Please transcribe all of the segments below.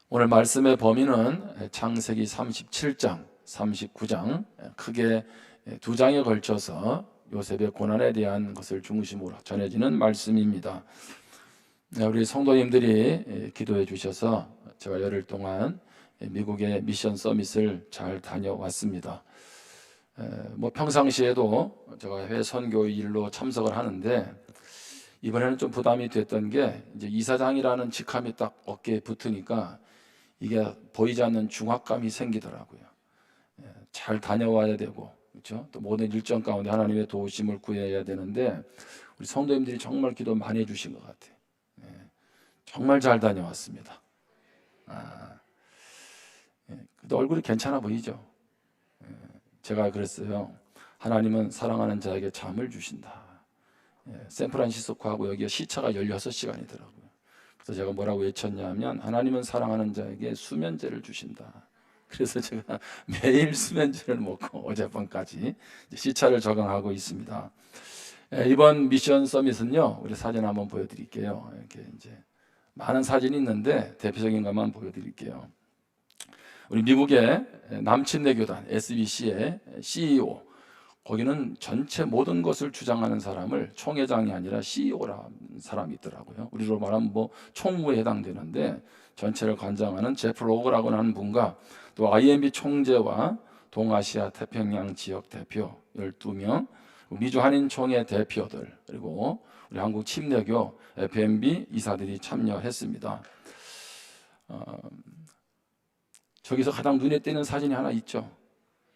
오늘 말씀의 범위는 창세기 37장, 39장, 크게 두 장에 걸쳐서 요셉의 고난에 대한 것을 중심으로 전해지는 말씀입니다. 우리 성도님들이 기도해 주셔서 제가 열흘 동안 미국의 미션 서밋을 잘 다녀왔습니다. 평상시에도 제가 해외 선교 일로 참석을 하는데 이번에는 좀 부담이 됐던 게 이제 이사장이라는 직함이 딱 어깨에 붙으니까 이게 보이지 않는 중압감이 생기더라고요. 잘 다녀와야 되고, 그렇죠? 또 모든 일정 가운데 하나님의 도우심을 구해야 되는데 우리 성도님들이 정말 기도 많이 해주신 것 같아요. 정말 잘 다녀왔습니다. 근데 얼굴이 괜찮아 보이죠? 제가 그랬어요. 하나님은 사랑하는 자에게 잠을 주신다. 샌프란시스코하고 여기가 시차가 16시간이더라고요. 그래서 제가 뭐라고 외쳤냐면 하나님은 사랑하는 자에게 수면제를 주신다. 그래서 제가 매일 수면제를 먹고 어젯밤까지 시차를 적응하고 있습니다. 이번 미션 서밋은요, 우리 사진 한번 보여드릴게요. 이렇게 이제 많은 사진이 있는데 대표적인 것만 보여드릴게요. 우리 미국의 남침내 교단 SBC의 CEO, 거기는 전체 모든 것을 주장하는 사람을 총회장이 아니라 CEO라는 사람이 있더라고요. 우리로 말하면 총무에 해당되는데 전체를 관장하는 제프 로그라고 하는 분과 또 IMB 총재와 동아시아 태평양 지역 대표 12명, 미주 한인총회 대표들, 그리고 우리 한국 침례교 FMB 이사들이 참여했습니다. 저기서 가장 눈에 띄는 사진이 하나 있죠.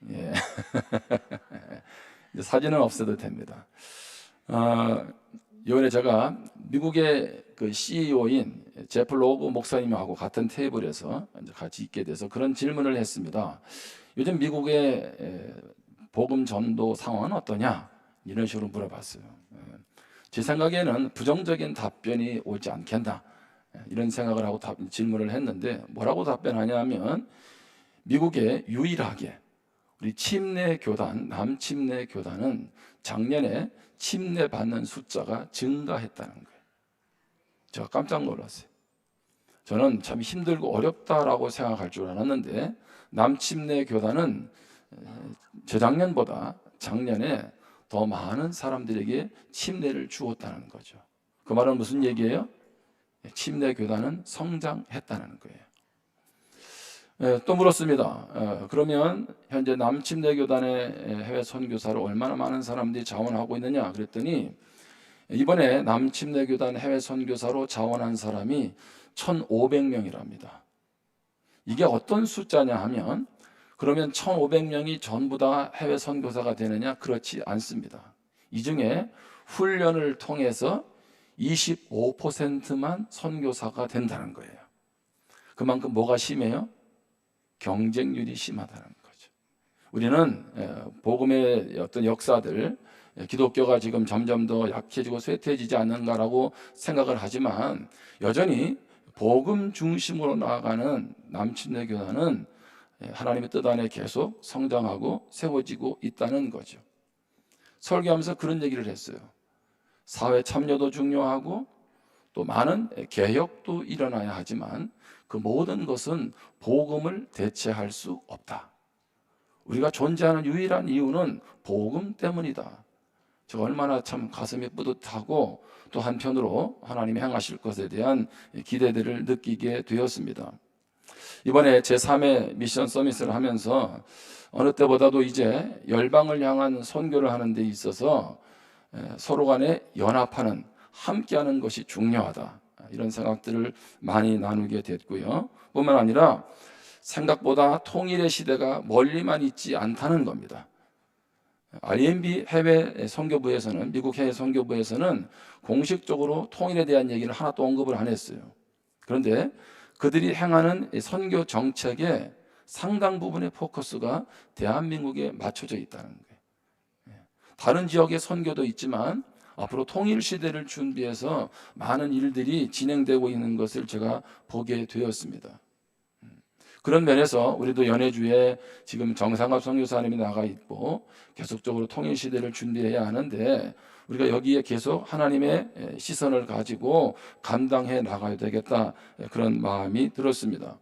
예. 사진은 없어도 됩니다. 이번에 제가 미국의 그 CEO인 제프 로그 목사님하고 같은 테이블에서 같이 있게 돼서 그런 질문을 했습니다. 요즘 미국의 복음 전도 상황은 어떠냐? 이런 식으로 물어봤어요. 제 생각에는 부정적인 답변이 오지 않겠나, 이런 생각을 하고 질문을 했는데 뭐라고 답변하냐면 미국에 유일하게 우리 침례 교단, 남침례 교단은 작년에 침례 받는 숫자가 증가했다는 거예요. 제가 깜짝 놀랐어요. 저는 참 힘들고 어렵다라고 생각할 줄 알았는데 남침례 교단은 재작년보다 작년에 더 많은 사람들에게 침례를 주었다는 거죠. 그 말은 무슨 얘기예요? 침례 교단은 성장했다는 거예요. 또 물었습니다. 그러면 현재 남침례 교단의 해외 선교사를 얼마나 많은 사람들이 자원하고 있느냐 그랬더니 이번에 남침례 교단 해외 선교사로 자원한 사람이 1,500명이랍니다. 이게 어떤 숫자냐 하면 그러면 1,500명이 전부 다 해외 선교사가 되느냐? 그렇지 않습니다. 이 중에 훈련을 통해서 25%만 선교사가 된다는 거예요. 그만큼 뭐가 심해요? 경쟁률이 심하다는 거죠. 우리는 복음의 어떤 역사들, 기독교가 지금 점점 더 약해지고 쇠퇴해지지 않는가라고 생각을 하지만 여전히 복음 중심으로 나아가는 남침례 교단은 하나님의 뜻 안에 계속 성장하고 세워지고 있다는 거죠. 설교하면서 그런 얘기를 했어요. 사회 참여도 중요하고 또 많은 개혁도 일어나야 하지만 그 모든 것은 복음을 대체할 수 없다. 우리가 존재하는 유일한 이유는 복음 때문이다. 제가 얼마나 참 가슴이 뿌듯하고 또 한편으로 하나님이 행하실 것에 대한 기대들을 느끼게 되었습니다. 이번에 제3회 미션 서밋을 하면서 어느 때보다도 이제 열방을 향한 선교를 하는 데 있어서 서로 간에 연합하는, 함께하는 것이 중요하다, 이런 생각들을 많이 나누게 됐고요. 뿐만 아니라 생각보다 통일의 시대가 멀리만 있지 않다는 겁니다. IMB 해외 선교부에서는, 미국 해외 선교부에서는 공식적으로 통일에 대한 얘기를 하나도 언급을 안 했어요. 그런데 그들이 행하는 선교 정책의 상당 부분의 포커스가 대한민국에 맞춰져 있다는 거예요. 다른 지역의 선교도 있지만 앞으로 통일 시대를 준비해서 많은 일들이 진행되고 있는 것을 제가 보게 되었습니다. 그런 면에서 우리도 연해주에 지금 정상갑 선교사님이 나가 있고 계속적으로 통일 시대를 준비해야 하는데 우리가 여기에 계속 하나님의 시선을 가지고 감당해 나가야 되겠다, 그런 마음이 들었습니다.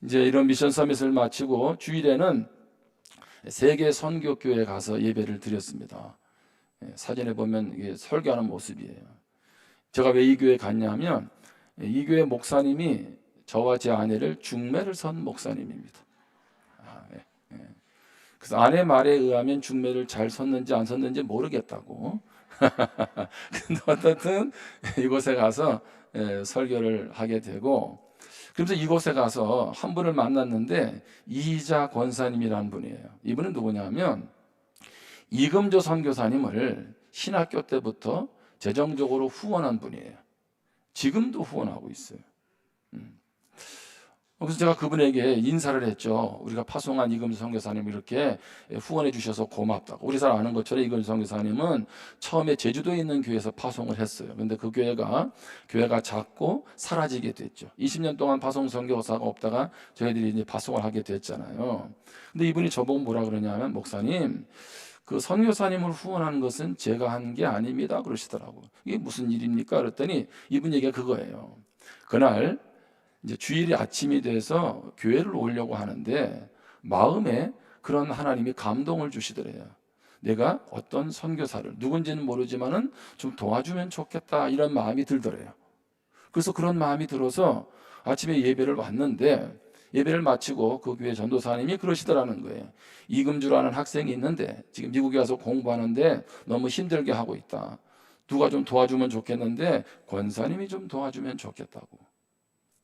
이제 이런 미션 서밋을 마치고 주일에는 세계 선교교회에 가서 예배를 드렸습니다. 사진에 보면 이게 설교하는 모습이에요. 제가 왜 이 교회에 갔냐면 이 교회 목사님이 저와 제 아내를 중매를 선 목사님입니다. 그래서 아내 말에 의하면 중매를 잘 섰는지 안 섰는지 모르겠다고. 근데 어떻든 이곳에 가서 설교를 하게 되고, 그래서 이곳에 가서 한 분을 만났는데 이희자 권사님이라는 분이에요. 이분은 누구냐면 이금조 선교사님을 신학교 때부터 재정적으로 후원한 분이에요. 지금도 후원하고 있어요. 그래서 제가 그분에게 인사를 했죠. 우리가 파송한 이금주 선교사님 이렇게 후원해 주셔서 고맙다고. 우리 잘 아는 것처럼 이금주 선교사님은 처음에 제주도에 있는 교회에서 파송을 했어요. 근데 그 교회가 작고 사라지게 됐죠. 20년 동안 파송 선교사가 없다가 저희들이 이제 파송을 하게 됐잖아요. 근데 이분이 저보고 뭐라 그러냐면, 목사님, 그 선교사님을 후원하는 것은 제가 한 게 아닙니다 그러시더라고요. 이게 무슨 일입니까? 그랬더니 이분 얘기가 그거예요. 그날 이제 주일이 아침이 돼서 교회를 오려고 하는데 마음에 그런 하나님이 감동을 주시더래요. 내가 어떤 선교사를, 누군지는 모르지만은 좀 도와주면 좋겠다, 이런 마음이 들더래요. 그래서 그런 마음이 들어서 아침에 예배를 왔는데, 예배를 마치고 그 교회 전도사님이 그러시더라는 거예요. 이금주라는 학생이 있는데 지금 미국에 와서 공부하는데 너무 힘들게 하고 있다. 누가 좀 도와주면 좋겠는데 권사님이 좀 도와주면 좋겠다고.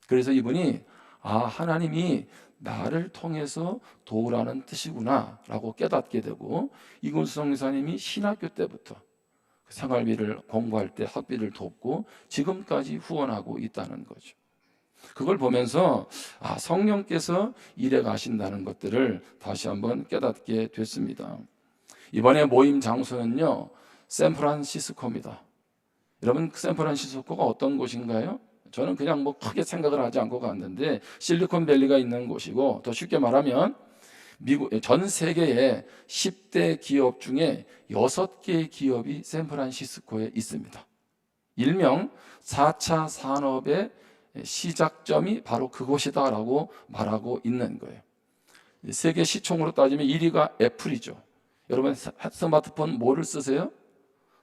그래서 이분이 하나님이 나를 통해서 도우라는 뜻이구나 라고 깨닫게 되고, 이금주 선교사님이 신학교 때부터 생활비를 공부할 때 학비를 돕고 지금까지 후원하고 있다는 거죠. 그걸 보면서 성령께서 일해 가신다는 것들을 다시 한번 깨닫게 됐습니다. 이번에 모임 장소는요, 샌프란시스코입니다. 여러분, 샌프란시스코가 어떤 곳인가요? 저는 그냥 크게 생각을 하지 않고 갔는데 실리콘밸리가 있는 곳이고, 더 쉽게 말하면 미국 전 세계의 10대 기업 중에 6개의 기업이 샌프란시스코에 있습니다. 일명 4차 산업의 시작점이 바로 그곳이다라고 말하고 있는 거예요. 세계 시총으로 따지면 1위가 애플이죠. 여러분, 스마트폰 뭐를 쓰세요?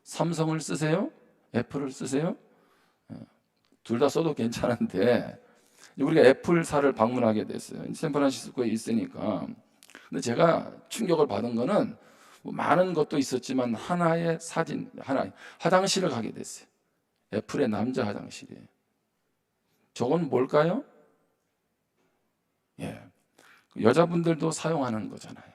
삼성을 쓰세요? 애플을 쓰세요? 둘 다 써도 괜찮은데 우리가 애플사를 방문하게 됐어요. 샌프란시스코에 있으니까. 근데 제가 충격을 받은 거는 많은 것도 있었지만 하나의 화장실을 가게 됐어요. 애플의 남자 화장실이에요. 저건 뭘까요? 여자분들도 사용하는 거잖아요.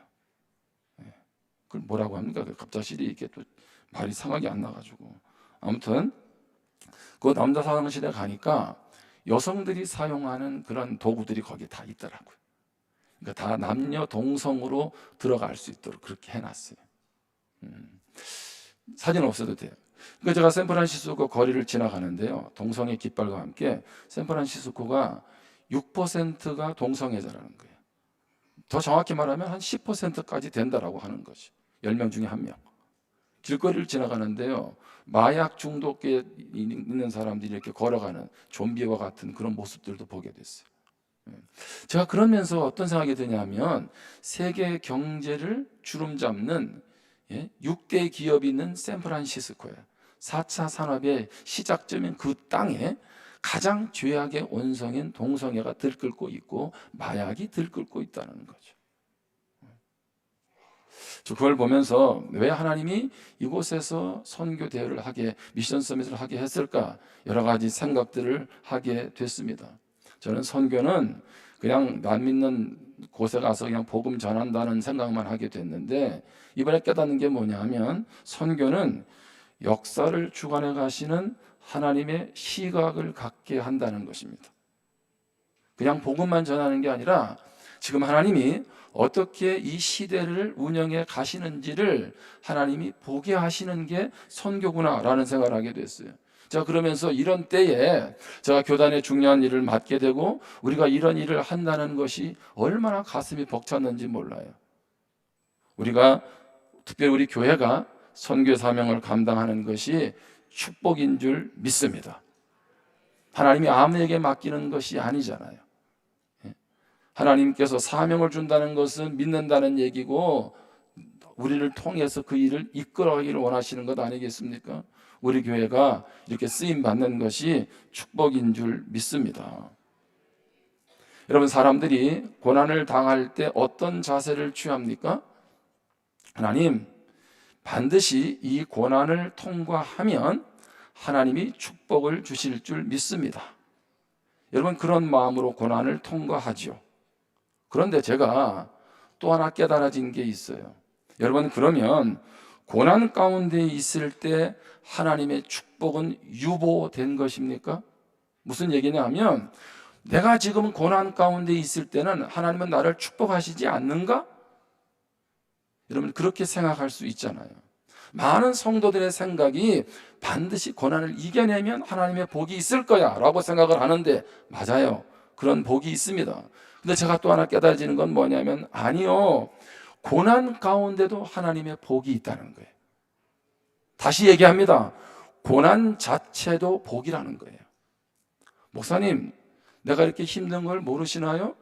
그걸 뭐라고 합니까? 갑자기 이렇게 또 말이 상하게 안 나가지고. 아무튼 그 남자 화장실에 가니까 여성들이 사용하는 그런 도구들이 거기 다 있더라고요. 그러니까 다 남녀 동성으로 들어갈 수 있도록 그렇게 해놨어요. 사진 없어도 돼요. 그러니까 제가 샌프란시스코 거리를 지나가는데요, 동성애 깃발과 함께 샌프란시스코가 6%가 동성애자라는 거예요. 더 정확히 말하면 한 10%까지 된다라고 하는 거죠. 10명 중에 1명. 길거리를 지나가는데요, 마약 중독에 있는 사람들이 이렇게 걸어가는 좀비와 같은 그런 모습들도 보게 됐어요. 제가 그러면서 어떤 생각이 드냐면, 세계 경제를 주름잡는 6대 기업이 있는 샌프란시스코에 4차 산업의 시작점인 그 땅에 가장 죄악의 원성인 동성애가 들끓고 있고 마약이 들끓고 있다는 거죠. 그걸 보면서 왜 하나님이 이곳에서 선교 대회를 하게, 미션 서밋을 하게 했을까, 여러 가지 생각들을 하게 됐습니다. 저는 선교는 그냥 남 믿는 곳에 가서 그냥 복음 전한다는 생각만 하게 됐는데, 이번에 깨닫는 게 뭐냐면 선교는 역사를 주관해 가시는 하나님의 시각을 갖게 한다는 것입니다. 그냥 복음만 전하는 게 아니라 지금 하나님이 어떻게 이 시대를 운영해 가시는지를 하나님이 보게 하시는 게 선교구나라는 생각을 하게 됐어요. 자, 그러면서 이런 때에 제가 교단의 중요한 일을 맡게 되고 우리가 이런 일을 한다는 것이 얼마나 가슴이 벅찼는지 몰라요. 우리가, 특별히 우리 교회가 선교 사명을 감당하는 것이 축복인 줄 믿습니다. 하나님이 아무에게 맡기는 것이 아니잖아요. 하나님께서 사명을 준다는 것은 믿는다는 얘기고 우리를 통해서 그 일을 이끌어가기를 원하시는 것 아니겠습니까? 우리 교회가 이렇게 쓰임 받는 것이 축복인 줄 믿습니다. 여러분, 사람들이 고난을 당할 때 어떤 자세를 취합니까? 하나님, 반드시 이 고난을 통과하면 하나님이 축복을 주실 줄 믿습니다. 여러분, 그런 마음으로 고난을 통과하죠. 그런데 제가 또 하나 깨달아진 게 있어요. 여러분, 그러면 고난 가운데 있을 때 하나님의 축복은 유보된 것입니까? 무슨 얘기냐 하면, 내가 지금 고난 가운데 있을 때는 하나님은 나를 축복하시지 않는가? 여러분, 그렇게 생각할 수 있잖아요. 많은 성도들의 생각이 반드시 고난을 이겨내면 하나님의 복이 있을 거야 라고 생각을 하는데, 맞아요, 그런 복이 있습니다. 근데 제가 또 하나 깨달아지는 건 뭐냐면, 아니요, 고난 가운데도 하나님의 복이 있다는 거예요. 다시 얘기합니다. 고난 자체도 복이라는 거예요. 목사님, 내가 이렇게 힘든 걸 모르시나요?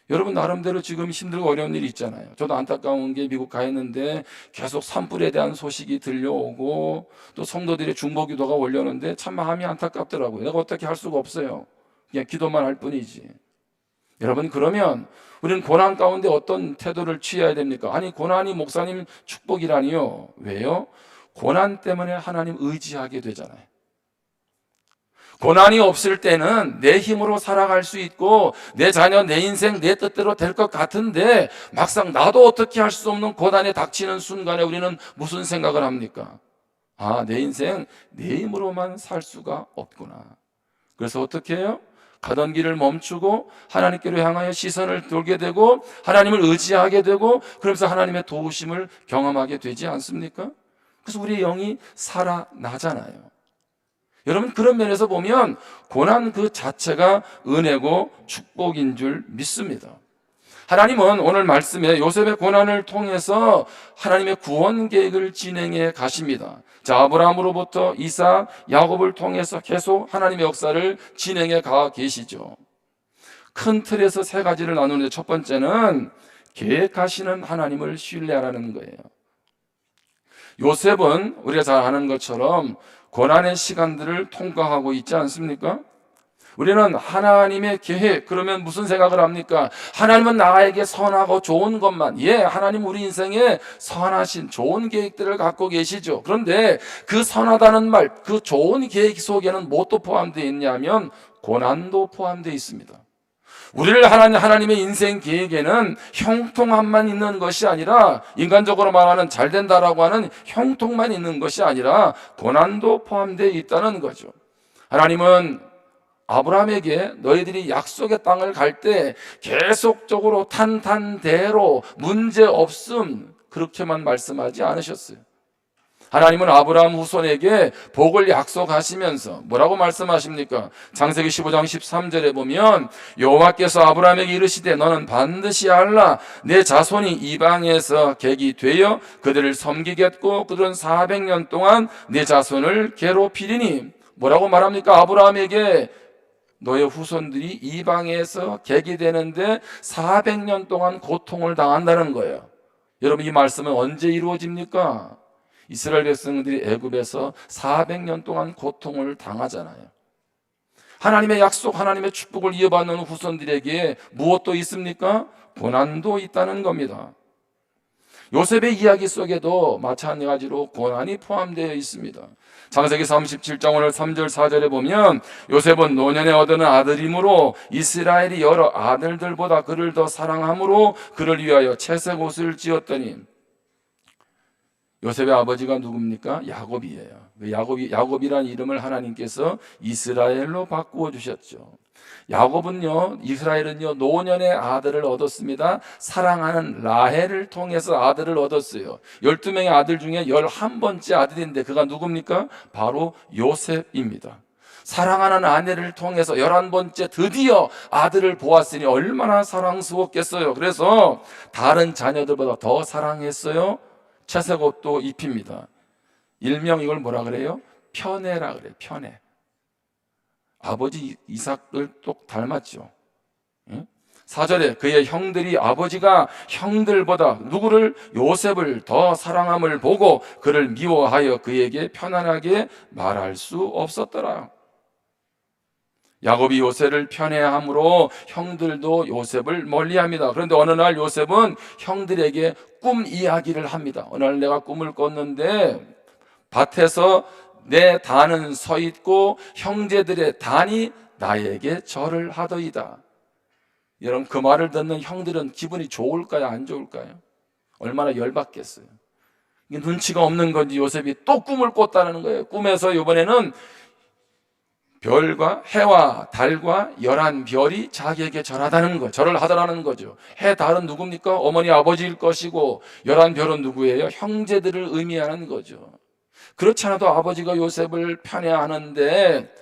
여러분, 나름대로 지금 힘들고 어려운 일이 있잖아요. 저도 안타까운 게 미국 가 있는데 계속 산불에 대한 소식이 들려오고 또 성도들의 중보기도가 올려오는데 참 마음이 안타깝더라고요. 내가 어떻게 할 수가 없어요. 그냥 기도만 할 뿐이지. 여러분, 그러면 우리는 고난 가운데 어떤 태도를 취해야 됩니까? 아니, 고난이 목사님 축복이라니요. 왜요? 고난 때문에 하나님 의지하게 되잖아요. 고난이 없을 때는 내 힘으로 살아갈 수 있고 내 자녀, 내 인생, 내 뜻대로 될 것 같은데 막상 나도 어떻게 할 수 없는 고난에 닥치는 순간에 우리는 무슨 생각을 합니까? 아, 내 인생 내 힘으로만 살 수가 없구나. 그래서 어떻게 해요? 가던 길을 멈추고 하나님께로 향하여 시선을 돌게 되고 하나님을 의지하게 되고 그러면서 하나님의 도우심을 경험하게 되지 않습니까? 그래서 우리의 영이 살아나잖아요. 여러분, 그런 면에서 보면 고난 그 자체가 은혜고 축복인 줄 믿습니다. 하나님은 오늘 말씀에 요셉의 고난을 통해서 하나님의 구원 계획을 진행해 가십니다. 자, 아브라함으로부터 이삭, 야곱을 통해서 계속 하나님의 역사를 진행해 가 계시죠. 큰 틀에서 세 가지를 나누는데 첫 번째는 계획하시는 하나님을 신뢰하라는 거예요. 요셉은 우리가 잘 아는 것처럼 고난의 시간들을 통과하고 있지 않습니까? 우리는 하나님의 계획, 그러면 무슨 생각을 합니까? 하나님은 나에게 선하고 좋은 것만, 하나님 우리 인생에 선하신 좋은 계획들을 갖고 계시죠. 그런데 그 선하다는 말, 그 좋은 계획 속에는 무엇도 포함되어 있냐면 고난도 포함되어 있습니다. 우리를 하나님의 인생 계획에는 형통함만 있는 것이 아니라, 인간적으로 말하는 잘 된다라고 하는 형통만 있는 것이 아니라 고난도 포함되어 있다는 거죠. 하나님은 아브라함에게 너희들이 약속의 땅을 갈 때 계속적으로 탄탄대로 문제 없음 그렇게만 말씀하지 않으셨어요. 하나님은 아브라함 후손에게 복을 약속하시면서 뭐라고 말씀하십니까? 창세기 15장 13절에 보면 여호와께서 아브라함에게 이르시되 너는 반드시 알라 내 자손이 이방에서 객이 되어 그들을 섬기겠고 그들은 400년 동안 내 자손을 괴롭히리니. 뭐라고 말합니까? 아브라함에게 너의 후손들이 이방에서 객이 되는데 400년 동안 고통을 당한다는 거예요. 여러분, 이 말씀은 언제 이루어집니까? 이스라엘 백성들이 애굽에서 400년 동안 고통을 당하잖아요. 하나님의 약속, 하나님의 축복을 이어받는 후손들에게 무엇도 있습니까? 고난도 있다는 겁니다. 요셉의 이야기 속에도 마찬가지로 고난이 포함되어 있습니다. 창세기 37장 오늘 3절 4절에 보면 요셉은 노년에 얻은 아들이므로 이스라엘이 여러 아들들보다 그를 더 사랑함으로 그를 위하여 채색 옷을 지었더니. 요셉의 아버지가 누굽니까? 야곱이에요. 야곱이라는 이름을 하나님께서 이스라엘로 바꾸어 주셨죠. 이스라엘은요 노년의 아들을 얻었습니다. 사랑하는 라헬을 통해서 아들을 얻었어요. 12명의 아들 중에 11번째 아들인데 그가 누굽니까? 바로 요셉입니다. 사랑하는 아내를 통해서 11번째 드디어 아들을 보았으니 얼마나 사랑스럽겠어요. 그래서 다른 자녀들보다 더 사랑했어요. 채색옷도 입힙니다. 일명 이걸 뭐라 그래요? 편애라 그래요. 편애. 아버지 이삭을 똑 닮았죠. 4절에 그의 형들이 아버지가 형들보다 누구를? 요셉을 더 사랑함을 보고 그를 미워하여 그에게 편안하게 말할 수 없었더라. 야곱이 요셉을 편애함으로 형들도 요셉을 멀리합니다. 그런데 어느 날 요셉은 형들에게 꿈 이야기를 합니다. 어느 날 내가 꿈을 꿨는데 밭에서 내 단은 서 있고 형제들의 단이 나에게 절을 하더이다. 여러분, 그 말을 듣는 형들은 기분이 좋을까요? 안 좋을까요? 얼마나 열받겠어요. 이게 눈치가 없는 건지 요셉이 또 꿈을 꿨다는 거예요. 꿈에서 이번에는 별과 해와 달과 11별이 자기에게 절하다는 거, 절을 하더라는 거죠. 해, 달은 누굽니까? 어머니 아버지일 것이고 11별은 누구예요? 형제들을 의미하는 거죠. 그렇지 않아도 아버지가 요셉을 편애하는데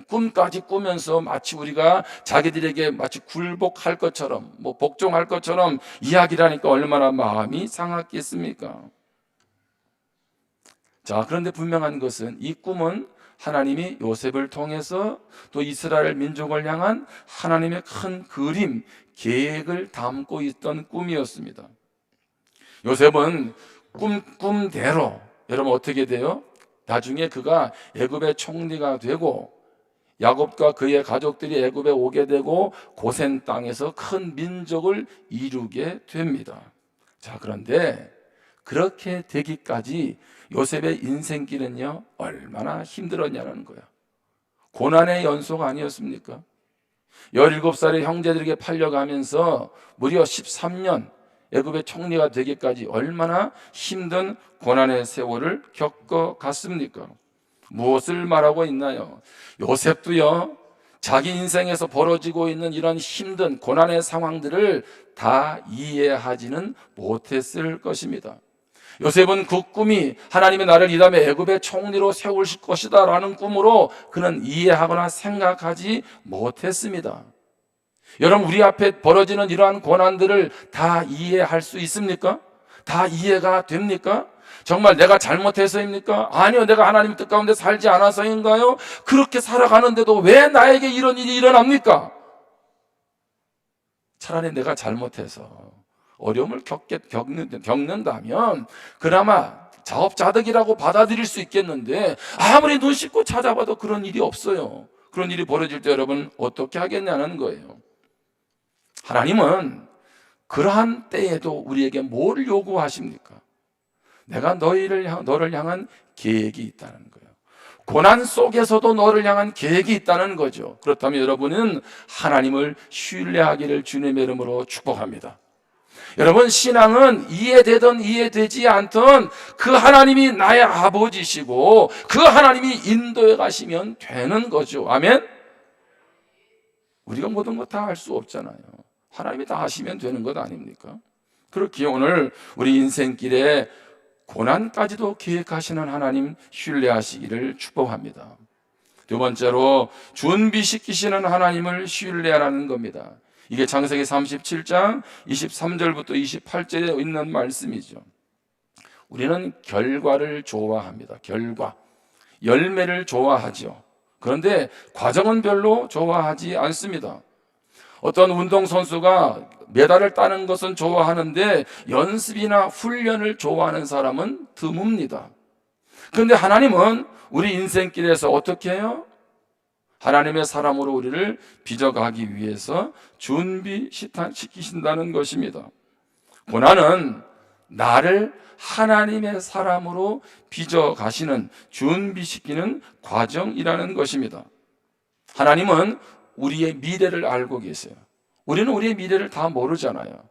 꿈까지 꾸면서 마치 우리가 자기들에게 마치 굴복할 것처럼 복종할 것처럼 이야기를 하니까 얼마나 마음이 상하겠습니까? 자, 그런데 분명한 것은 이 꿈은 하나님이 요셉을 통해서 또 이스라엘 민족을 향한 하나님의 큰 그림, 계획을 담고 있던 꿈이었습니다. 요셉은 꿈대로 여러분 어떻게 돼요? 나중에 그가 애굽의 총리가 되고 야곱과 그의 가족들이 애굽에 오게 되고 고센 땅에서 큰 민족을 이루게 됩니다. 자, 그런데 그렇게 되기까지 요셉의 인생길은요 얼마나 힘들었냐는 거예요. 고난의 연속 아니었습니까? 17살의 형제들에게 팔려가면서 무려 13년 애굽의 총리가 되기까지 얼마나 힘든 고난의 세월을 겪어갔습니까? 무엇을 말하고 있나요? 요셉도요 자기 인생에서 벌어지고 있는 이런 힘든 고난의 상황들을 다 이해하지는 못했을 것입니다. 요셉은 그 꿈이 하나님의 나를 이 다음에 애굽의 총리로 세우실 것이다 라는 꿈으로 그는 이해하거나 생각하지 못했습니다. 여러분, 우리 앞에 벌어지는 이러한 고난들을 다 이해할 수 있습니까? 다 이해가 됩니까? 정말 내가 잘못해서입니까? 아니요, 내가 하나님 뜻 가운데 살지 않아서인가요? 그렇게 살아가는데도 왜 나에게 이런 일이 일어납니까? 차라리 내가 잘못해서 어려움을 겪는다면 그나마 자업자득이라고 받아들일 수 있겠는데 아무리 눈 씻고 찾아봐도 그런 일이 없어요. 그런 일이 벌어질 때 여러분 어떻게 하겠냐는 거예요. 하나님은 그러한 때에도 우리에게 뭘 요구하십니까? 내가 너를 향한 계획이 있다는 거예요. 고난 속에서도 너를 향한 계획이 있다는 거죠. 그렇다면 여러분은 하나님을 신뢰하기를 주님의 이름으로 축복합니다. 여러분, 신앙은 이해되든 이해되지 않든 그 하나님이 나의 아버지시고 그 하나님이 인도해 가시면 되는 거죠. 아멘? 우리가 모든 거 다 할 수 없잖아요. 하나님이 다 하시면 되는 것 아닙니까? 그렇기에 오늘 우리 인생길에 고난까지도 계획하시는 하나님 신뢰하시기를 축복합니다. 두 번째로 준비시키시는 하나님을 신뢰하라는 겁니다. 이게 창세기 37장 23절부터 28절에 있는 말씀이죠. 우리는 결과를 좋아합니다. 결과, 열매를 좋아하죠. 그런데 과정은 별로 좋아하지 않습니다. 어떤 운동선수가 메달을 따는 것은 좋아하는데 연습이나 훈련을 좋아하는 사람은 드뭅니다. 그런데 하나님은 우리 인생길에서 어떻게 해요? 하나님의 사람으로 우리를 빚어가기 위해서 준비시키신다는 것입니다. 고난은 나를 하나님의 사람으로 빚어가시는, 준비시키는 과정이라는 것입니다. 하나님은 우리의 미래를 알고 계세요. 우리는 우리의 미래를 다 모르잖아요.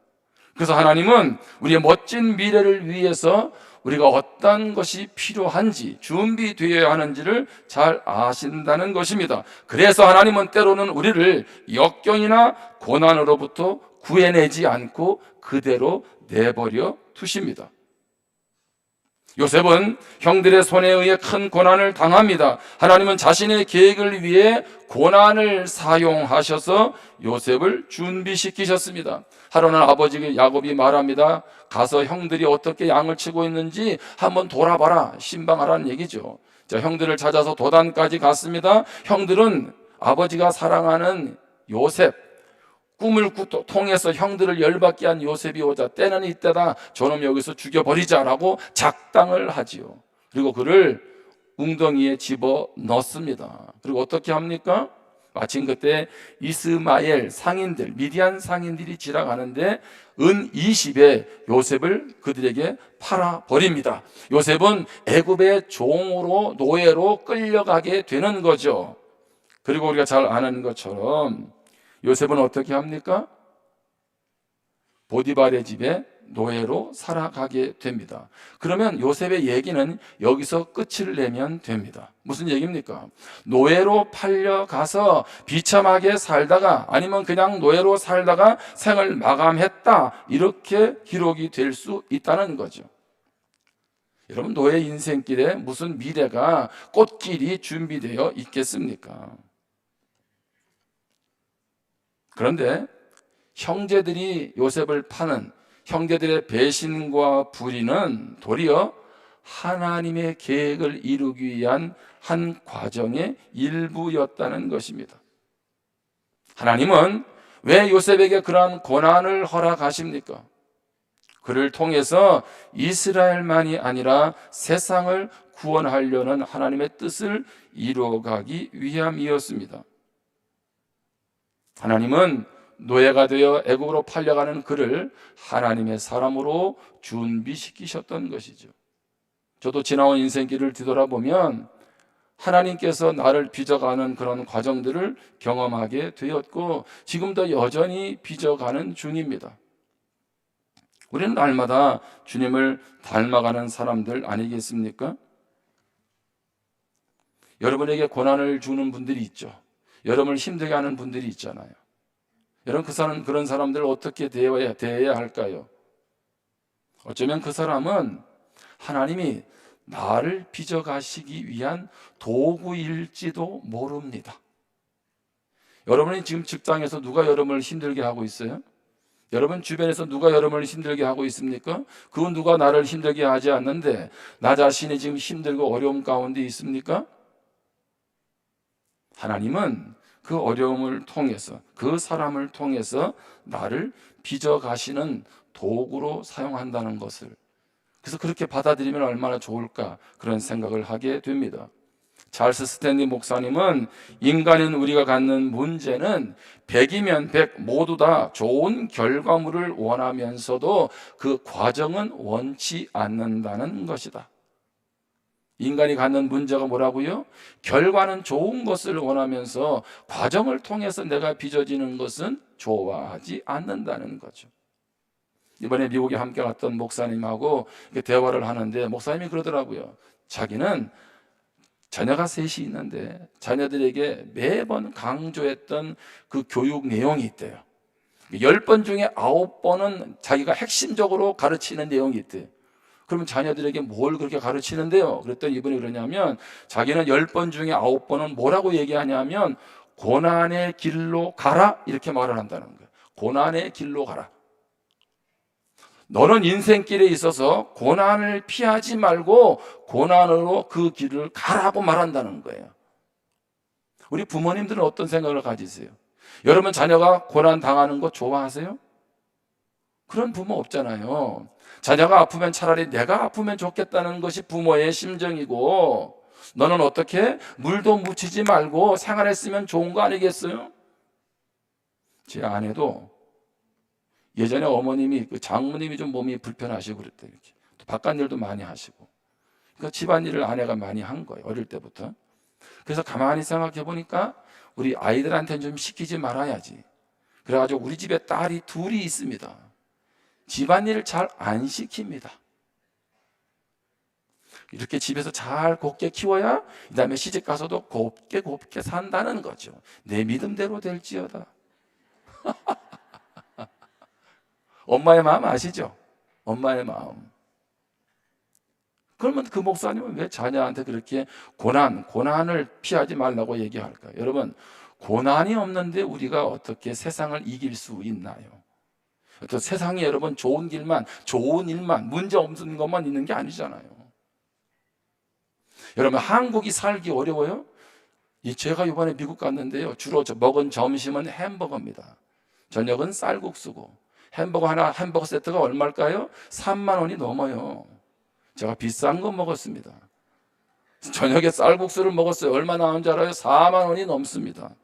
그래서 하나님은 우리의 멋진 미래를 위해서 우리가 어떤 것이 필요한지, 준비되어야 하는지를 잘 아신다는 것입니다. 그래서 하나님은 때로는 우리를 역경이나 고난으로부터 구해내지 않고 그대로 내버려 두십니다. 요셉은 형들의 손에 의해 큰 고난을 당합니다. 하나님은 자신의 계획을 위해 고난을 사용하셔서 요셉을 준비시키셨습니다. 하루는 아버지 야곱이 말합니다. 가서 형들이 어떻게 양을 치고 있는지 한번 돌아봐라, 신방하라는 얘기죠. 자, 형들을 찾아서 도단까지 갔습니다. 형들은 아버지가 사랑하는 요셉, 꿈을 통해서 형들을 열받게 한 요셉이 오자 때는 이때다, 저놈 여기서 죽여버리자라고 작당을 하지요. 그리고 그를 웅덩이에 집어 넣습니다. 그리고 어떻게 합니까? 마침 그때 이스마엘 상인들, 미디안 상인들이 지나가는데 은 20에 요셉을 그들에게 팔아버립니다. 요셉은 애굽의 종으로, 노예로 끌려가게 되는 거죠. 그리고 우리가 잘 아는 것처럼 요셉은 어떻게 합니까? 보디발의 집에 노예로 살아가게 됩니다. 그러면 요셉의 얘기는 여기서 끝을 내면 됩니다. 무슨 얘기입니까? 노예로 팔려가서 비참하게 살다가, 아니면 그냥 노예로 살다가 생을 마감했다, 이렇게 기록이 될 수 있다는 거죠. 여러분, 노예 인생길에 무슨 미래가, 꽃길이 준비되어 있겠습니까? 그런데 형제들이 요셉을 파는 형제들의 배신과 불의는 도리어 하나님의 계획을 이루기 위한 한 과정의 일부였다는 것입니다. 하나님은 왜 요셉에게 그러한 고난을 허락하십니까? 그를 통해서 이스라엘만이 아니라 세상을 구원하려는 하나님의 뜻을 이루어가기 위함이었습니다. 하나님은 노예가 되어 애굽으로 팔려가는 그를 하나님의 사람으로 준비시키셨던 것이죠. 저도 지나온 인생길을 뒤돌아보면 하나님께서 나를 빚어가는 그런 과정들을 경험하게 되었고, 지금도 여전히 빚어가는 중입니다. 우리는 날마다 주님을 닮아가는 사람들 아니겠습니까? 여러분에게 고난을 주는 분들이 있죠. 여러분을 힘들게 하는 분들이 있잖아요. 여러분, 그런 사람들을 어떻게 대해야 할까요? 어쩌면 그 사람은 하나님이 나를 빚어가시기 위한 도구일지도 모릅니다. 여러분이 지금 직장에서 누가 여러분을 힘들게 하고 있어요? 여러분 주변에서 누가 여러분을 힘들게 하고 있습니까? 그건 누가 나를 힘들게 하지 않는데 나 자신이 지금 힘들고 어려움 가운데 있습니까? 하나님은 그 어려움을 통해서, 그 사람을 통해서 나를 빚어가시는 도구로 사용한다는 것을, 그래서 그렇게 받아들이면 얼마나 좋을까, 그런 생각을 하게 됩니다. 찰스 스탠리 목사님은 인간인 우리가 갖는 문제는 100이면 100 모두 다 좋은 결과물을 원하면서도 그 과정은 원치 않는다는 것이다. 인간이 갖는 문제가 뭐라고요? 결과는 좋은 것을 원하면서 과정을 통해서 내가 빚어지는 것은 좋아하지 않는다는 거죠. 이번에 미국에 함께 갔던 목사님하고 대화를 하는데 목사님이 그러더라고요. 자기는 자녀가 셋이 있는데 자녀들에게 매번 강조했던 그 교육 내용이 있대요. 10번 중에 9번은 자기가 핵심적으로 가르치는 내용이 있대요. 그러면 자녀들에게 뭘 그렇게 가르치는데요? 그랬더니 이분이 그러냐면 자기는 10번 중에 9번은 뭐라고 얘기하냐면 고난의 길로 가라, 이렇게 말을 한다는 거예요. 고난의 길로 가라. 너는 인생길에 있어서 고난을 피하지 말고 고난으로 그 길을 가라고 말한다는 거예요. 우리 부모님들은 어떤 생각을 가지세요? 여러분 자녀가 고난 당하는 거 좋아하세요? 그런 부모 없잖아요. 자녀가 아프면 차라리 내가 아프면 좋겠다는 것이 부모의 심정이고, 너는 어떻게 물도 묻히지 말고 생활했으면 좋은 거 아니겠어요? 제 아내도 예전에 어머님이, 장모님이 좀 몸이 불편하시고 그랬대요. 이렇게. 또 바깥일도 많이 하시고. 그러니까 집안일을 아내가 많이 한 거예요. 어릴 때부터. 그래서 가만히 생각해 보니까 우리 아이들한테는 좀 시키지 말아야지. 그래가지고 우리 집에 딸이 둘이 있습니다. 집안일을 잘 안 시킵니다. 이렇게 집에서 잘 곱게 키워야 그 다음에 시집 가서도 곱게 산다는 거죠. 내 믿음대로 될지어다. 엄마의 마음 아시죠? 엄마의 마음. 그러면 그 목사님은 왜 자녀한테 그렇게 고난을 피하지 말라고 얘기할까요? 여러분, 고난이 없는데 우리가 어떻게 세상을 이길 수 있나요? 또 세상에 여러분 좋은 일만, 문제 없는 것만 있는 게 아니잖아요. 여러분, 한국이 살기 어려워요? 제가 이번에 미국 갔는데요, 주로 먹은 점심은 햄버거입니다. 저녁은 쌀국수고, 햄버거 세트가 얼마일까요? 3만 원이 넘어요. 제가 비싼 거 먹었습니다. 저녁에 쌀국수를 먹었어요. 얼마 나온 줄 알아요? 4만 원이 넘습니다.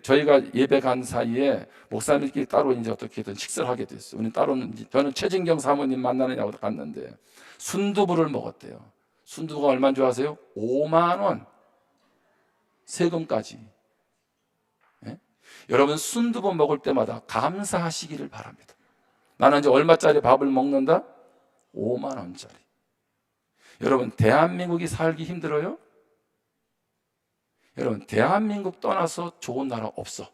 저희가 예배 간 사이에 목사님들끼리 따로 이제 어떻게든 식사를 하게 됐어요. 저는 최진경 사모님 만나느냐고 갔는데 순두부를 먹었대요. 순두부가 얼마인 줄 아세요? 5만 원. 세금까지. 예? 여러분, 순두부 먹을 때마다 감사하시기를 바랍니다. 나는 이제 얼마짜리 밥을 먹는다? 5만 원짜리. 여러분, 대한민국이 살기 힘들어요? 여러분, 대한민국 떠나서 좋은 나라 없어.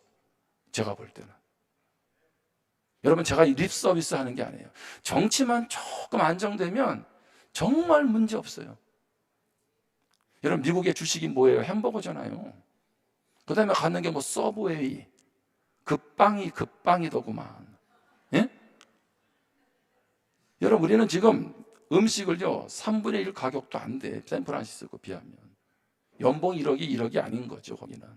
제가 볼 때는. 여러분, 제가 립 서비스 하는 게 아니에요. 정치만 조금 안정되면 정말 문제 없어요. 여러분, 미국의 주식이 뭐예요? 햄버거잖아요. 그 다음에 갖는 게 뭐 서브웨이, 급빵이더구만. 예? 여러분, 우리는 지금 음식을요 3분의 1 가격도 안 돼. 샌프란시스코 비하면. 연봉 1억이 아닌 거죠, 거기는.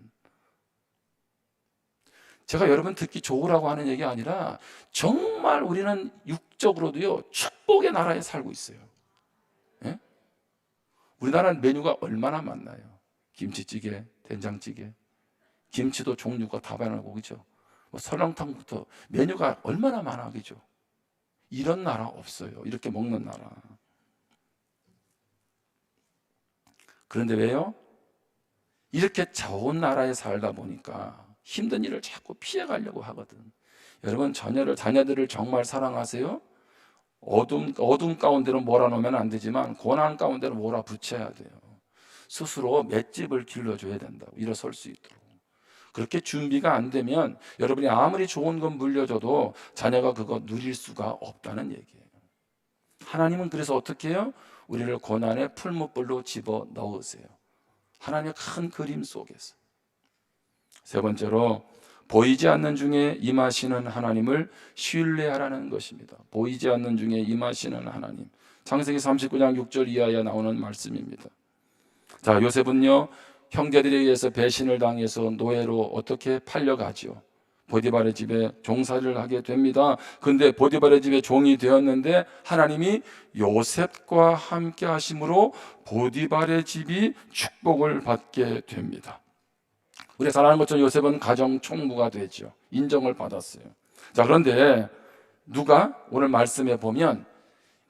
제가 여러분 듣기 좋으라고 하는 얘기가 아니라 정말 우리는 육적으로도요 축복의 나라에 살고 있어요. 예? 우리나라는 메뉴가 얼마나 많나요? 김치찌개, 된장찌개, 김치도 종류가 다양하고, 그죠? 뭐 설렁탕부터 메뉴가 얼마나 많아, 그죠? 이런 나라 없어요. 이렇게 먹는 나라. 그런데 왜요? 이렇게 좋은 나라에 살다 보니까 힘든 일을 자꾸 피해가려고 하거든. 여러분, 자녀들을 정말 사랑하세요? 어둠 가운데로 몰아넣으면 안 되지만 고난 가운데로 몰아붙여야 돼요. 스스로 맷집을 길러줘야 된다고, 일어설 수 있도록. 그렇게 준비가 안 되면 여러분이 아무리 좋은 건 물려줘도 자녀가 그거 누릴 수가 없다는 얘기예요. 하나님은 그래서 어떻게 해요? 우리를 고난의 풀무불로 집어 넣으세요. 하나님의 큰 그림 속에서. 세 번째로, 보이지 않는 중에 임하시는 하나님을 신뢰하라는 것입니다. 보이지 않는 중에 임하시는 하나님. 창세기 39장 6절 이하에 나오는 말씀입니다. 자, 요셉은요 형제들에 의해서 배신을 당해서 노예로 어떻게 팔려가죠. 보디발의 집에 종살이를 하게 됩니다. 근데 보디발의 집에 종이 되었는데 하나님이 요셉과 함께 하심으로 보디발의 집이 축복을 받게 됩니다. 우리가 잘 아는 것처럼 요셉은 가정 총무가 되죠. 인정을 받았어요. 자, 그런데 누가 오늘 말씀에 보면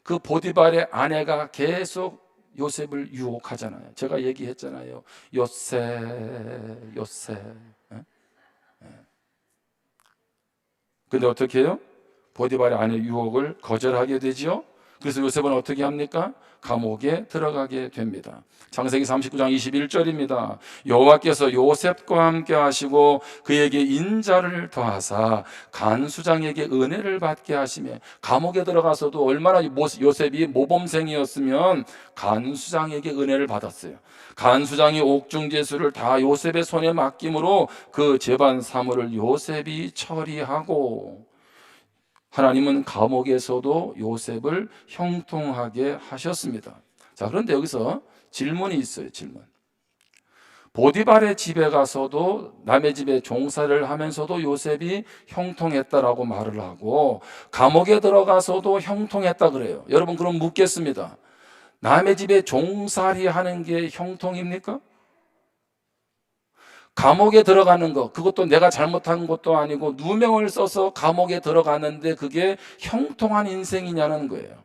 그 보디발의 아내가 계속 요셉을 유혹하잖아요. 제가 얘기했잖아요. 요셉. 근데 어떻게 해요? 보디발의 아내 유혹을 거절하게 되지요. 그래서 요셉은 어떻게 합니까? 감옥에 들어가게 됩니다. 창세기 39장 21절입니다. 여호와께서 요셉과 함께 하시고 그에게 인자를 더하사 간수장에게 은혜를 받게 하시며, 감옥에 들어가서도 얼마나 요셉이 모범생이었으면 간수장에게 은혜를 받았어요. 간수장이 옥중제수를 다 요셉의 손에 맡김으로 그 재반 사물을 요셉이 처리하고, 하나님은 감옥에서도 요셉을 형통하게 하셨습니다. 자, 그런데 여기서 질문이 있어요. 질문. 보디발의 집에 가서도, 남의 집에 종살이를 하면서도 요셉이 형통했다라고 말을 하고, 감옥에 들어가서도 형통했다 그래요. 여러분, 그럼 묻겠습니다. 남의 집에 종살이 하는 게 형통입니까? 감옥에 들어가는 것, 그것도 내가 잘못한 것도 아니고 누명을 써서 감옥에 들어가는데 그게 형통한 인생이냐는 거예요.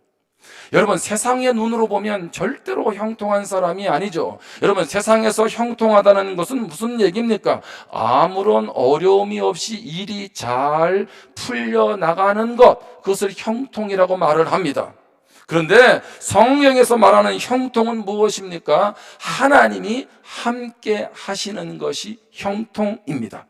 여러분, 세상의 눈으로 보면 절대로 형통한 사람이 아니죠. 여러분, 세상에서 형통하다는 것은 무슨 얘기입니까? 아무런 어려움이 없이 일이 잘 풀려나가는 것, 그것을 형통이라고 말을 합니다. 그런데 성경에서 말하는 형통은 무엇입니까? 하나님이 함께 하시는 것이 형통입니다.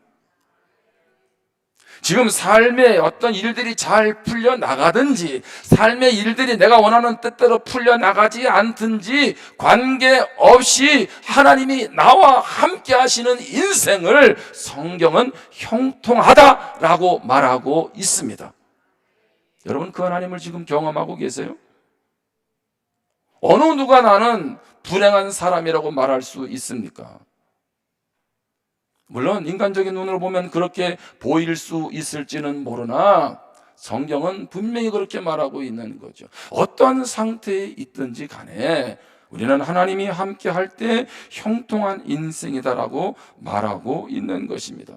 지금 삶에 어떤 일들이 잘 풀려나가든지, 삶의 일들이 내가 원하는 뜻대로 풀려나가지 않든지 관계없이 하나님이 나와 함께 하시는 인생을 성경은 형통하다라고 말하고 있습니다. 여러분, 그 하나님을 지금 경험하고 계세요? 어느 누가 나는 불행한 사람이라고 말할 수 있습니까? 물론 인간적인 눈으로 보면 그렇게 보일 수 있을지는 모르나 성경은 분명히 그렇게 말하고 있는 거죠. 어떠한 상태에 있든지 간에 우리는 하나님이 함께 할 때 형통한 인생이다라고 말하고 있는 것입니다.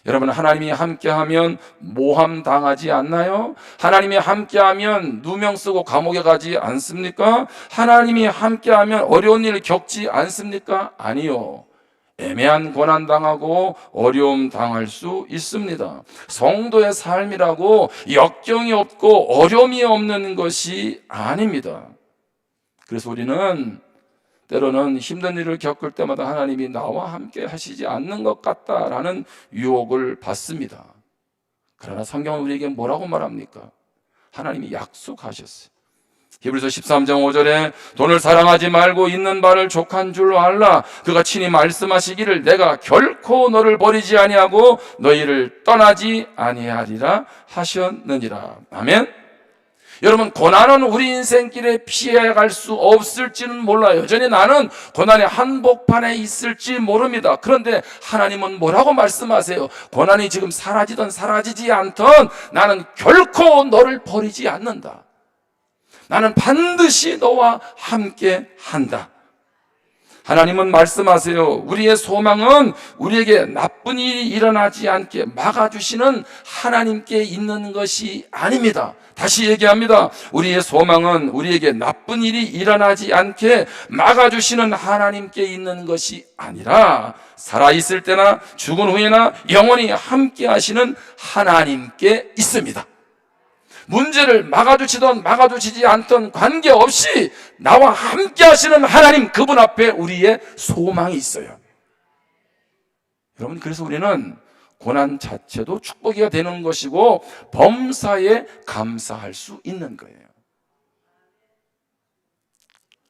여러분, 하나님이 함께하면 모함 당하지 않나요? 하나님이 함께하면 누명 쓰고 감옥에 가지 않습니까? 하나님이 함께하면 어려운 일 겪지 않습니까? 아니요. 애매한 고난 당하고 어려움 당할 수 있습니다. 성도의 삶이라고 역경이 없고 어려움이 없는 것이 아닙니다. 그래서 우리는 때로는 힘든 일을 겪을 때마다 하나님이 나와 함께 하시지 않는 것 같다라는 유혹을 받습니다. 그러나 성경은 우리에게 뭐라고 말합니까? 하나님이 약속하셨어요. 히브리서 13장 5절에 돈을 사랑하지 말고 있는 바를 족한 줄로 알라. 그가 친히 말씀하시기를 내가 결코 너를 버리지 아니하고 너희를 떠나지 아니하리라 하셨느니라. 아멘. 여러분, 고난은 우리 인생길에 피해갈 수 없을지는 몰라요. 여전히 나는 고난의 한복판에 있을지 모릅니다. 그런데 하나님은 뭐라고 말씀하세요? 고난이 지금 사라지든 사라지지 않든 나는 결코 너를 버리지 않는다. 나는 반드시 너와 함께 한다. 하나님은 말씀하세요. 우리의 소망은 우리에게 나쁜 일이 일어나지 않게 막아주시는 하나님께 있는 것이 아닙니다. 다시 얘기합니다. 우리의 소망은 우리에게 나쁜 일이 일어나지 않게 막아주시는 하나님께 있는 것이 아니라 살아있을 때나 죽은 후에나 영원히 함께 하시는 하나님께 있습니다. 문제를 막아주시든 막아주시지 않든 관계없이 나와 함께 하시는 하나님, 그분 앞에 우리의 소망이 있어요. 여러분, 그래서 우리는 고난 자체도 축복이 되는 것이고 범사에 감사할 수 있는 거예요.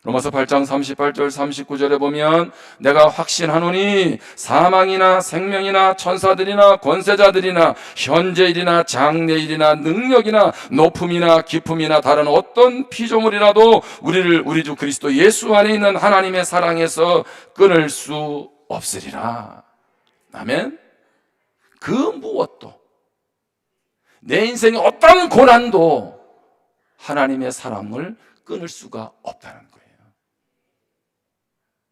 로마서 8장 38절 39절에 보면 내가 확신하노니 사망이나 생명이나 천사들이나 권세자들이나 현재일이나 장래일이나 능력이나 높음이나 깊음이나 다른 어떤 피조물이라도 우리를 우리 주 그리스도 예수 안에 있는 하나님의 사랑에서 끊을 수 없으리라. 아멘. 그 무엇도, 내 인생의 어떤 고난도 하나님의 사랑을 끊을 수가 없다는 거예요.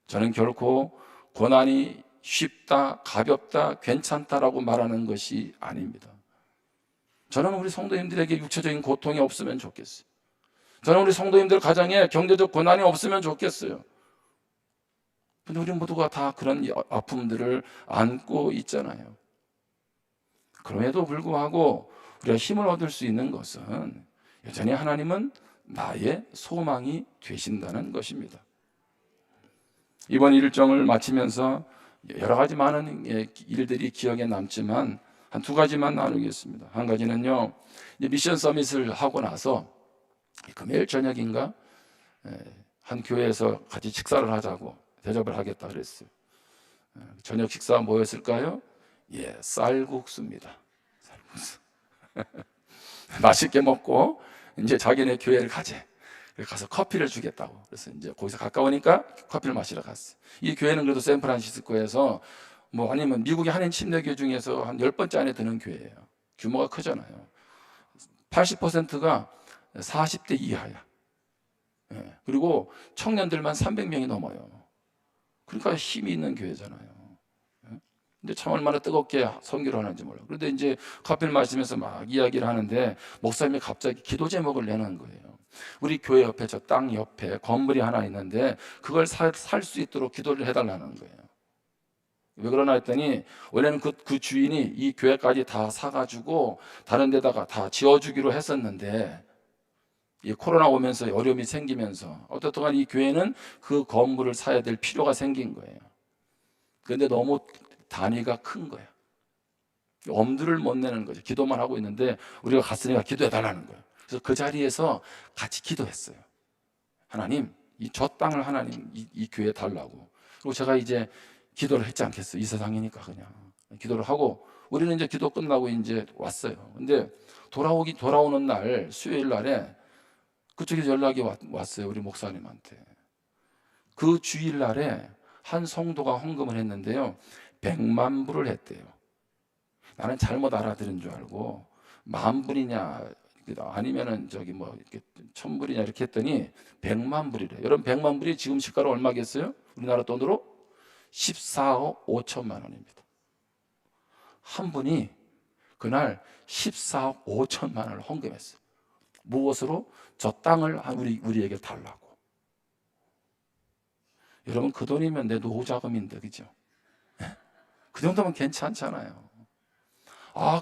저는 결코 고난이 쉽다, 가볍다, 괜찮다라고 말하는 것이 아닙니다. 저는 우리 성도님들에게 육체적인 고통이 없으면 좋겠어요. 저는 우리 성도님들 가정에 경제적 고난이 없으면 좋겠어요. 근데 우리 모두가 다 그런 아픔들을 안고 있잖아요. 그럼에도 불구하고 우리가 힘을 얻을 수 있는 것은 여전히 하나님은 나의 소망이 되신다는 것입니다. 이번 일정을 마치면서 여러 가지 많은 일들이 기억에 남지만 한 두 가지만 나누겠습니다. 한 가지는요, 미션 서밋을 하고 나서 금요일 저녁인가 한 교회에서 같이 식사를 하자고 대접을 하겠다 그랬어요. 저녁 식사 뭐였을까요? 쌀국수입니다. 쌀국수. 맛있게 먹고 이제 자기네 교회를 가재. 가서 커피를 주겠다고. 그래서 이제 거기서 가까우니까 커피를 마시러 갔어요. 이 교회는 그래도 샌프란시스코에서 아니면 미국의 한인 침례교회 중에서 한 10번째 안에 드는 교회예요. 규모가 크잖아요. 80%가 40대 이하야. 그리고 청년들만 300명이 넘어요. 그러니까 힘이 있는 교회잖아요. 근데 참 얼마나 뜨겁게 선교를 하는지 몰라요. 그런데 이제 커피를 마시면서 막 이야기를 하는데 목사님이 갑자기 기도 제목을 내는 거예요. 우리 교회 옆에 저 땅 옆에 건물이 하나 있는데 그걸 살 수 있도록 기도를 해달라는 거예요. 왜 그러나 했더니 원래는 그 주인이 이 교회까지 다 사가지고 다른 데다가 다 지어주기로 했었는데 이 코로나 오면서 어려움이 생기면서 어떻든 간에 이 교회는 그 건물을 사야 될 필요가 생긴 거예요. 그런데 너무 단위가 큰 거예요. 엄두를 못 내는 거죠. 기도만 하고 있는데 우리가 갔으니까 기도해달라는 거예요. 그래서 그 자리에서 같이 기도했어요. 하나님, 저 땅을 하나님 이 교회에 달라고. 그리고 제가 이제 기도를 했지 않겠어요. 이 세상이니까 그냥 기도를 하고 우리는 이제 기도 끝나고 이제 왔어요. 근데 돌아오는 날 수요일 날에 그쪽에서 연락이 왔어요. 우리 목사님한테. 그 주일날에 한 성도가 헌금을 했는데요, 100만 불을 했대요. 나는 잘못 알아들은 줄 알고 만 불이냐 아니면은 저기 뭐 이렇게 1000불이냐 이렇게 했더니 100만 불이래. 여러분 100만 불이 지금 시가로 얼마겠어요? 우리나라 돈으로 14억 5천만 원입니다. 한 분이 그날 14억 5천만 원을 헌금했어요. 무엇으로? 저 땅을 우리에게 달라고. 여러분 그 돈이면 내 노후 자금인데, 그죠? 그 정도면 괜찮잖아요.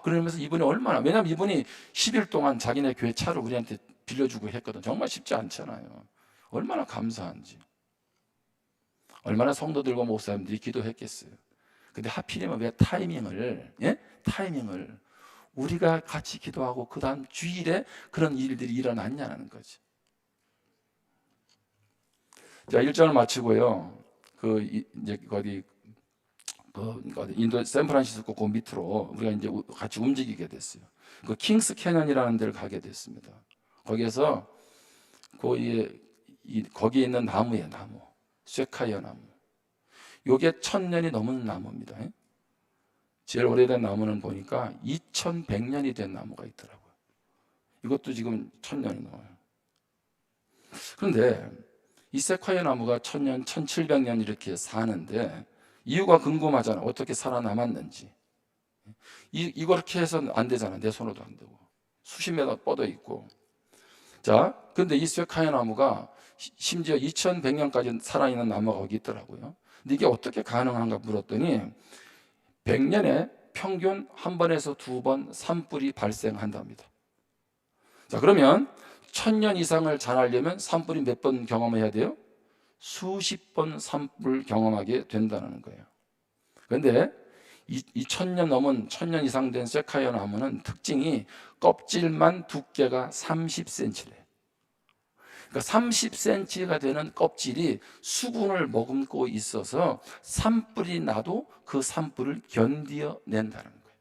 그러면서 이분이 얼마나, 왜냐면 이분이 10일 동안 자기네 교회 차를 우리한테 빌려주고 했거든. 정말 쉽지 않잖아요. 얼마나 감사한지. 얼마나 성도들과 목사님들이 기도했겠어요. 근데 하필이면 왜 타이밍을 우리가 같이 기도하고 그 다음 주일에 그런 일들이 일어났냐는 거지. 자, 1장을 마치고요. 이제 인도 샌프란시스코 그 밑으로 우리가 이제 같이 움직이게 됐어요. 그 킹스 캐년이라는 데를 가게 됐습니다. 거기에서 거기에 있는 나무, 쇠카이어 나무. 요게 1000년이 넘은 나무입니다. 제일 오래된 나무는 보니까 2100년이 된 나무가 있더라고요. 이것도 지금 1000년이 넘어요. 그런데 이 쇠카이어 나무가 1000년, 1700년 이렇게 사는데 이유가 궁금하잖아. 어떻게 살아남았는지. 이렇게 해서는 안 되잖아. 내 손으로도 안 되고. 수십 메다 뻗어 있고. 자, 근데 이 쇠카이어 나무가 심지어 2100년까지 살아있는 나무가 거기 있더라고요. 근데 이게 어떻게 가능한가 물었더니 100년에 평균 한 번에서 두 번 산불이 발생한답니다. 자, 그러면 1000년 이상을 자라려면 산불이 몇 번 경험해야 돼요? 수십 번 산불 경험하게 된다는 거예요. 그런데 이 1000년 이상 된 세카이어 나무는 특징이 껍질만 두께가 30cm래. 그러니까 30cm가 되는 껍질이 수분을 머금고 있어서 산불이 나도 그 산불을 견디어낸다는 거예요.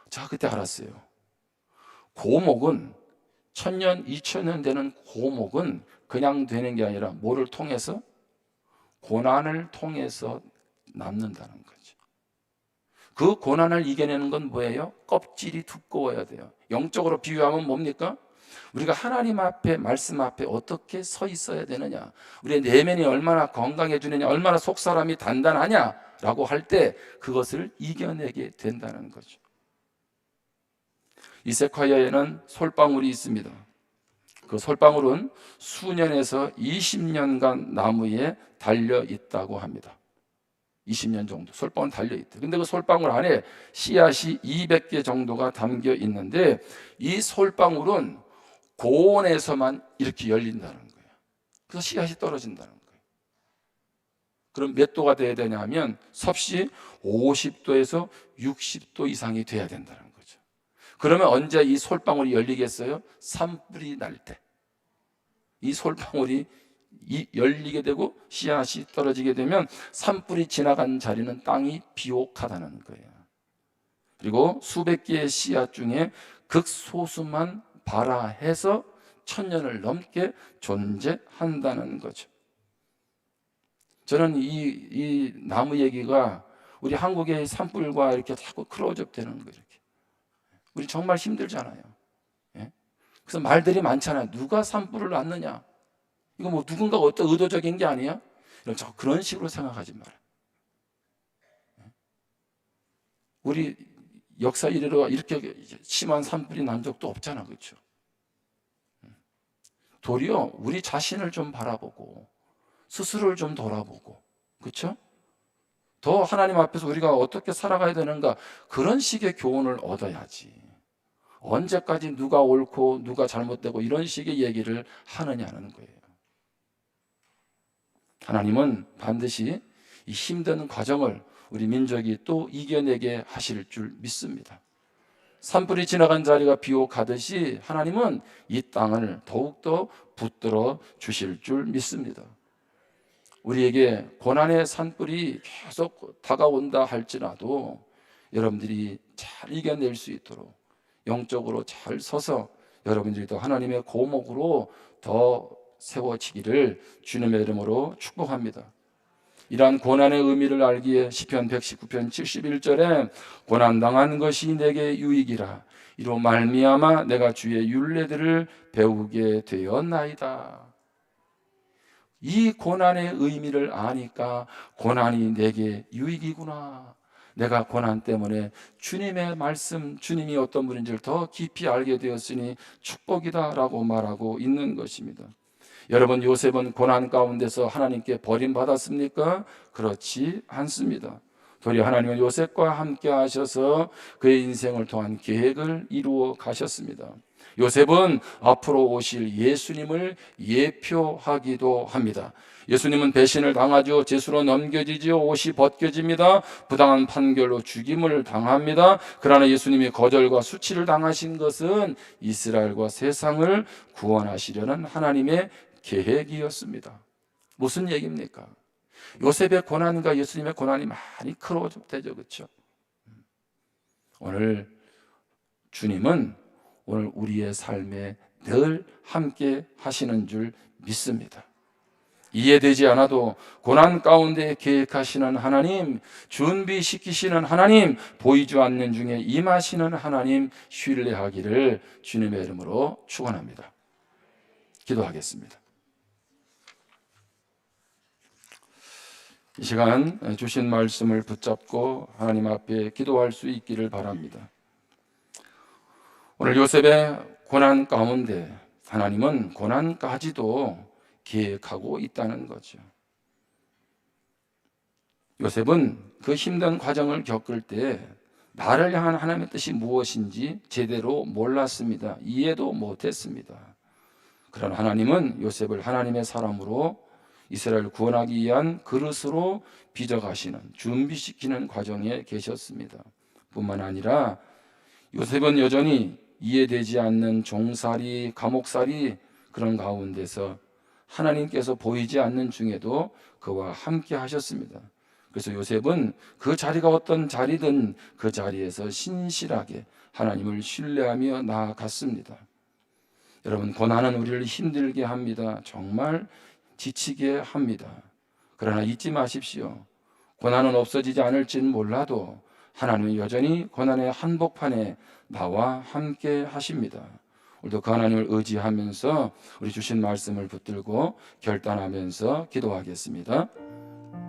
자, 그때 알았어요. 고목은 1000년, 2000년 되는 고목은 그냥 되는 게 아니라 뭐를 통해서? 고난을 통해서 남는다는 거죠. 그 고난을 이겨내는 건 뭐예요? 껍질이 두꺼워야 돼요. 영적으로 비유하면 뭡니까? 우리가 하나님 앞에, 말씀 앞에 어떻게 서 있어야 되느냐, 우리의 내면이 얼마나 건강해지느냐, 얼마나 속사람이 단단하냐라고 할 때 그것을 이겨내게 된다는 거죠. 이 세콰이어에는 솔방울이 있습니다. 그 솔방울은 수년에서 20년간 나무에 달려 있다고 합니다. 20년 정도 솔방울 달려 있대. 근데 그 솔방울 안에 씨앗이 200개 정도가 담겨 있는데 이 솔방울은 고온에서만 이렇게 열린다는 거예요. 그래서 씨앗이 떨어진다는 거예요. 그럼 몇 도가 돼야 되냐면 섭씨 50도에서 60도 이상이 돼야 된다는 거죠. 그러면 언제 이 솔방울이 열리겠어요? 산불이 날 때. 이 솔방울이 열리게 되고 씨앗이 떨어지게 되면 산불이 지나간 자리는 땅이 비옥하다는 거예요. 그리고 수백 개의 씨앗 중에 극소수만 발화해서 1000년을 넘게 존재한다는 거죠. 저는 이 나무 얘기가 우리 한국의 산불과 이렇게 자꾸 클로즈업 되는 거예요. 이렇게. 우리 정말 힘들잖아요. 예? 그래서 말들이 많잖아요. 누가 산불을 놨느냐? 이거 뭐 누군가가 어떤 의도적인 게 아니야? 그런 식으로 생각하지 마라. 우리 역사 이래로 이렇게 심한 산불이 난 적도 없잖아, 그렇죠? 도리어 우리 자신을 좀 바라보고 스스로를 좀 돌아보고, 그렇죠? 더 하나님 앞에서 우리가 어떻게 살아가야 되는가, 그런 식의 교훈을 얻어야지. 언제까지 누가 옳고 누가 잘못되고 이런 식의 얘기를 하느냐는 거예요. 하나님은 반드시 이 힘든 과정을 우리 민족이 또 이겨내게 하실 줄 믿습니다. 산불이 지나간 자리가 비옥하듯이 하나님은 이 땅을 더욱더 붙들어 주실 줄 믿습니다. 우리에게 고난의 산불이 계속 다가온다 할지라도 여러분들이 잘 이겨낼 수 있도록 영적으로 잘 서서 여러분들이 더 하나님의 고목으로 더 세워지기를 주님의 이름으로 축복합니다. 이러한 고난의 의미를 알기에 시편 119편 71절에 고난당한 것이 내게 유익이라 이로 말미암아 내가 주의 율례들을 배우게 되었나이다. 이 고난의 의미를 아니까 고난이 내게 유익이구나. 내가 고난 때문에 주님의 말씀, 주님이 어떤 분인지를 더 깊이 알게 되었으니 축복이다라고 말하고 있는 것입니다. 여러분, 요셉은 고난 가운데서 하나님께 버림받았습니까? 그렇지 않습니다. 도리어 하나님은 요셉과 함께 하셔서 그의 인생을 통한 계획을 이루어 가셨습니다. 요셉은 앞으로 오실 예수님을 예표하기도 합니다. 예수님은 배신을 당하죠. 죄수로 넘겨지죠. 옷이 벗겨집니다. 부당한 판결로 죽임을 당합니다. 그러나 예수님이 거절과 수치를 당하신 것은 이스라엘과 세상을 구원하시려는 하나님의 계획이었습니다. 무슨 얘기입니까? 요셉의 고난과 예수님의 고난이 많이 크로되죠, 그렇죠? 오늘 주님은 오늘 우리의 삶에 늘 함께 하시는 줄 믿습니다. 이해되지 않아도 고난 가운데 계획하시는 하나님, 준비시키시는 하나님, 보이지 않는 중에 임하시는 하나님 신뢰하기를 주님의 이름으로 축원합니다. 기도하겠습니다. 이 시간 주신 말씀을 붙잡고 하나님 앞에 기도할 수 있기를 바랍니다. 오늘 요셉의 고난 가운데 하나님은 고난까지도 계획하고 있다는 거죠. 요셉은 그 힘든 과정을 겪을 때 나를 향한 하나님의 뜻이 무엇인지 제대로 몰랐습니다. 이해도 못했습니다. 그러나 하나님은 요셉을 하나님의 사람으로 이스라엘을 구원하기 위한 그릇으로 빚어가시는, 준비시키는 과정에 계셨습니다. 뿐만 아니라 요셉은 여전히 이해되지 않는 종살이, 감옥살이 그런 가운데서 하나님께서 보이지 않는 중에도 그와 함께 하셨습니다. 그래서 요셉은 그 자리가 어떤 자리든 그 자리에서 신실하게 하나님을 신뢰하며 나아갔습니다. 여러분, 고난은 우리를 힘들게 합니다. 정말 지치게 합니다. 그러나 잊지 마십시오. 고난은 없어지지 않을지는 몰라도 하나님은 여전히 고난의 한복판에 나와 함께 하십니다. 우리도 그 하나님을 의지하면서 우리 주신 말씀을 붙들고 결단하면서 기도하겠습니다.